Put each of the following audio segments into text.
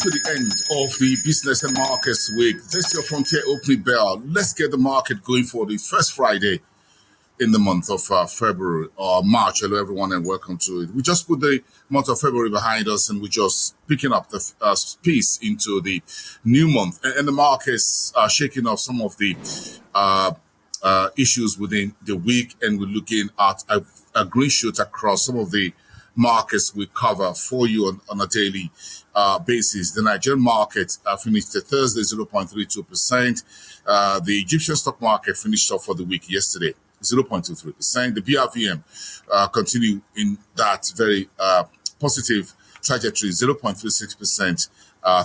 to the end of the business and markets week. This is your Frontier opening bell. Let's get the market going for the first Friday in the month of February or March. Hello, everyone, and welcome to it. We just put the month of February behind us, and we're just picking up the piece into the new month. And the markets are shaking off some of the issues within the week, and we're looking at a green shoot across some of the markets we cover for you on a daily basis. The Nigerian market finished the Thursday 0.32%. The Egyptian stock market finished off for the week yesterday 0.23%. The BRVM continue in that very positive trajectory, 0.36%.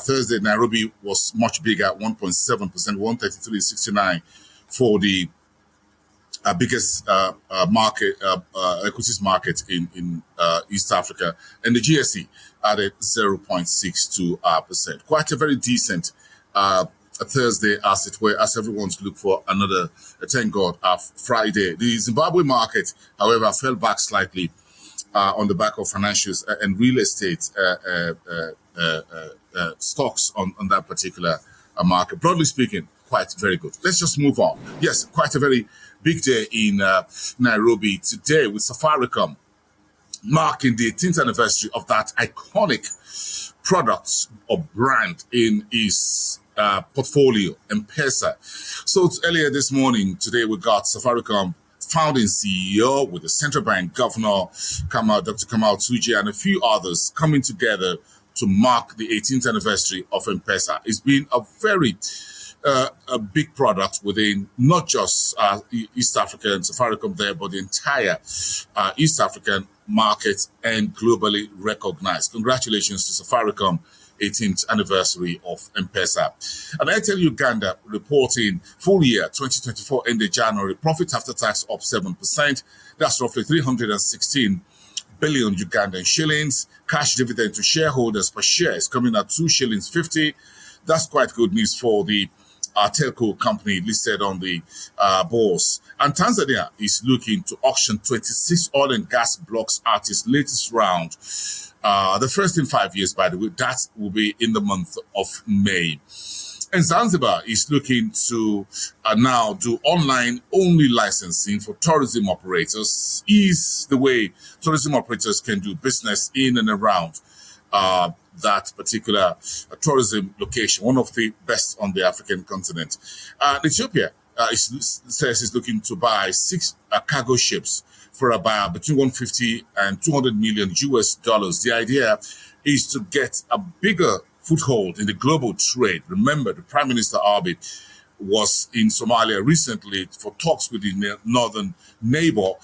Thursday, Nairobi was much bigger, 1.7%, 133.69 for the biggest market, equities market in East Africa, and the GSE added 0.62%. Quite a very decent Thursday, as it were, as everyone's look for another, thank God, Friday. The Zimbabwe market, however, fell back slightly on the back of financials and real estate stocks on that particular market. Broadly speaking, quite very good. Let's just move on. Yes, quite a very big day in Nairobi today with Safaricom marking the 18th anniversary of that iconic product or brand in its portfolio, M-Pesa. So earlier this morning, today we got Safaricom founding CEO with the central bank governor, Dr. Kamal Tuji, and a few others coming together to mark the 18th anniversary of M-Pesa. It's been a very a big product within not just East Africa and Safaricom there, but the entire East African market and globally recognized. Congratulations to Safaricom, 18th anniversary of M-Pesa. And Airtel Uganda reporting full year 2024 ended January, profit after tax up 7%. That's roughly 316 billion Ugandan shillings. Cash dividend to shareholders per share is coming at 2 shillings 50. That's quite good news for the telco company listed on the bourse. And Tanzania is looking to auction 26 oil and gas blocks at its latest round. The first in 5 years, by the way. That will be in the month of May. And Zanzibar is looking to now do online-only licensing for tourism operators. Is the way tourism operators can do business in and around that particular tourism location, one of the best on the African continent. Ethiopia says it's looking to buy 6 cargo ships for about between 150 and 200 million US dollars. The idea is to get a bigger foothold in the global trade. Remember, the Prime Minister Abiy was in Somalia recently for talks with the northern neighbor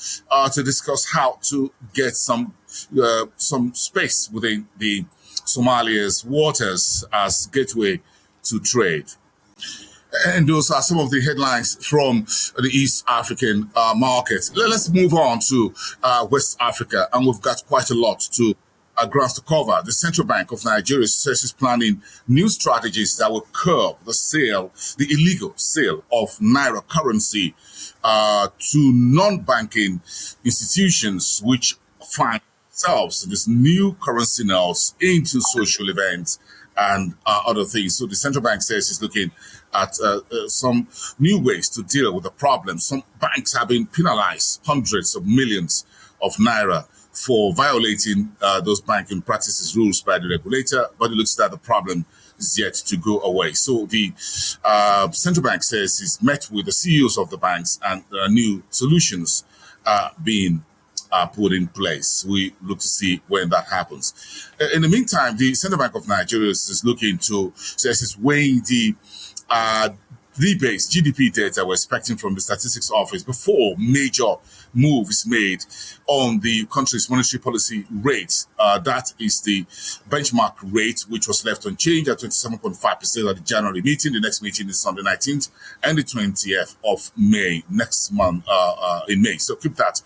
to discuss how to get some space within the Somalia's waters as gateway to trade. And those are some of the headlines from the East African market. Let's move on to West Africa, and we've got quite a lot to grounds to cover. The Central Bank of Nigeria says it's planning new strategies that will curb the illegal sale of Naira currency to non-banking institutions, which find themselves in this new currency notes into social events and other things. So the Central Bank says it's looking at some new ways to deal with the problem. Some banks have been penalized hundreds of millions of Naira for violating those banking practices rules by the regulator, but it looks that the problem is yet to go away. So the Central Bank says it's met with the CEOs of the banks and new solutions being put in place. We look to see when that happens. In the meantime, the Central Bank of Nigeria is looking to, says it's weighing the rebased GDP data we're expecting from the Statistics Office before major move is made on the country's monetary policy rate. That is the benchmark rate, which was left unchanged at 27.5% at the January meeting. The next meeting is on the 19th and the 20th of May, next month in May. So keep that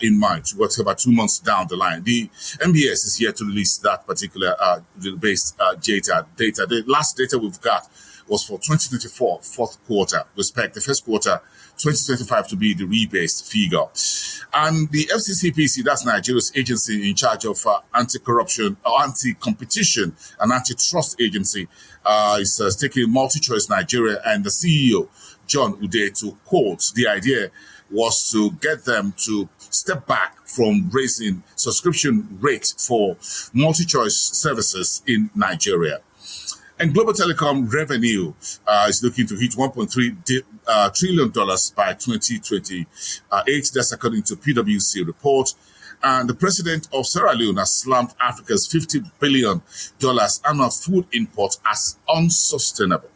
in mind. We're about 2 months down the line. The MBS is here to release that particular based data. The last data we've got was for 2024 fourth quarter. We expect the first quarter 2025 to be the rebased figure. And the FCCPC, that's Nigeria's agency in charge of anti-corruption, or anti-competition and antitrust agency, is taking MultiChoice Nigeria and the CEO, John Ude, to court. The idea was to get them to step back from raising subscription rates for MultiChoice services in Nigeria. And global telecom revenue is looking to hit $1.3 trillion by 2028. That's according to PwC report. And the president of Sierra Leone has slammed Africa's $50 billion annual food import as unsustainable.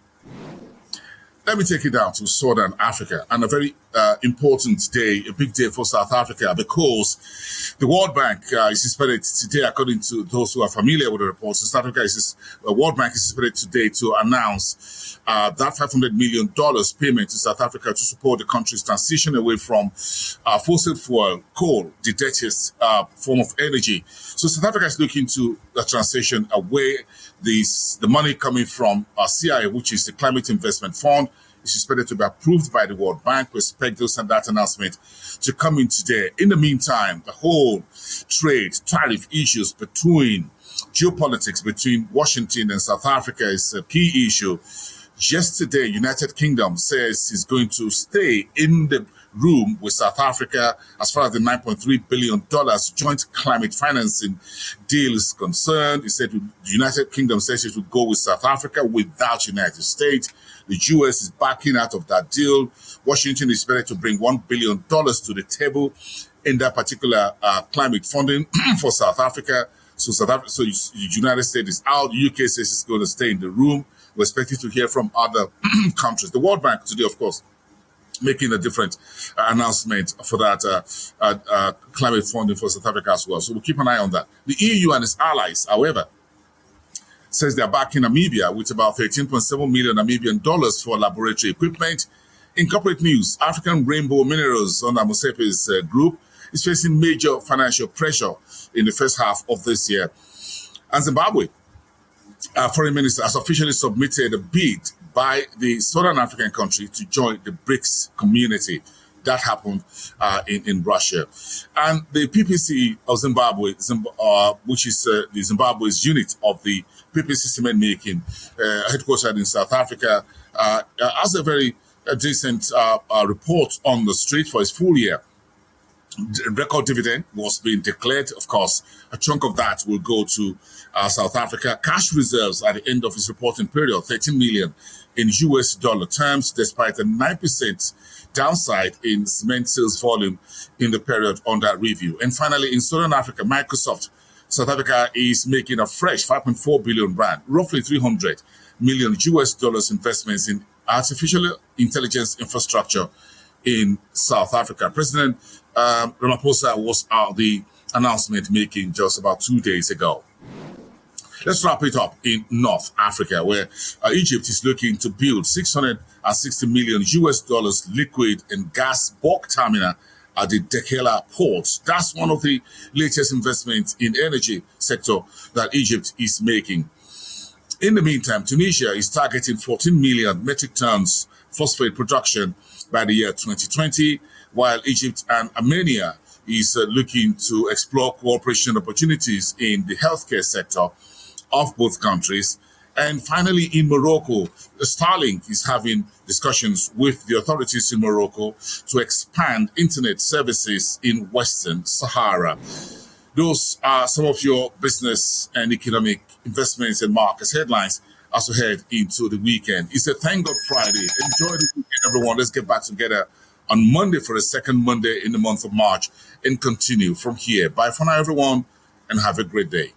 Let me take you down to Southern Africa, and a very important day, a big day for South Africa, because the World Bank is expected today, according to those who are familiar with the reports, South Africa the World Bank is expected today to announce that $500 million payment to South Africa to support the country's transition away from fossil fuel, coal, the dirtiest form of energy. So South Africa is looking to the transition away. The money coming from CIF, which is the Climate Investment Fund, is expected to be approved by the World Bank. We expect that announcement to come in today. In the meantime, the whole trade, tariff issues geopolitics between Washington and South Africa is a key issue. Yesterday, United Kingdom says it's going to stay in the room with South Africa as far as the $9.3 billion joint climate financing deal is concerned. It said the United Kingdom says it will go with South Africa without United States. The US is backing out of that deal. Washington is expected to bring $1 billion to the table in that particular climate funding for South Africa. So the United States is out. The UK says it's going to stay in the room. We're expecting to hear from other countries. The World Bank today, of course, making a different announcement for that climate funding for South Africa as well. So we'll keep an eye on that. The EU and its allies, however, says they're backing Namibia with about $13.7 million Namibian dollars for laboratory equipment. In corporate news, African Rainbow Minerals under Musepe's group is facing major financial pressure in the first half of this year. And Zimbabwe, foreign minister, has officially submitted a bid by the Southern African country to join the BRICS community. That happened in Russia. And the PPC of Zimbabwe, which is the Zimbabwe's unit of the PPC cement making, headquartered in South Africa, has a very decent report on the street for its full year. Record dividend was being declared. Of course, a chunk of that will go to South Africa. Cash reserves at the end of its reporting period, 13 million in US dollar terms, despite a 9% downside in cement sales volume in the period under review. And finally, in Southern Africa, Microsoft South Africa is making a fresh 5.4 billion rand, roughly 300 million US dollars investments in artificial intelligence infrastructure in South Africa. President Ramaphosa was the announcement making just about 2 days ago. Let's wrap it up in North Africa, where Egypt is looking to build 660 million US dollars liquid and gas bulk terminal at the Dekela port. That's one of the latest investments in energy sector that Egypt is making. In the meantime, Tunisia is targeting 14 million metric tons phosphate production by the year 2020, while Egypt and Armenia is looking to explore cooperation opportunities in the healthcare sector of both countries. And finally, in Morocco, Starlink is having discussions with the authorities in Morocco to expand internet services in Western Sahara. Those are some of your business and economic investments and markets headlines as we head into the weekend. It's a Thank God Friday. Enjoy the weekend, everyone. Let's get back together on Monday for the second Monday in the month of March and continue from here. Bye for now, everyone, and have a great day.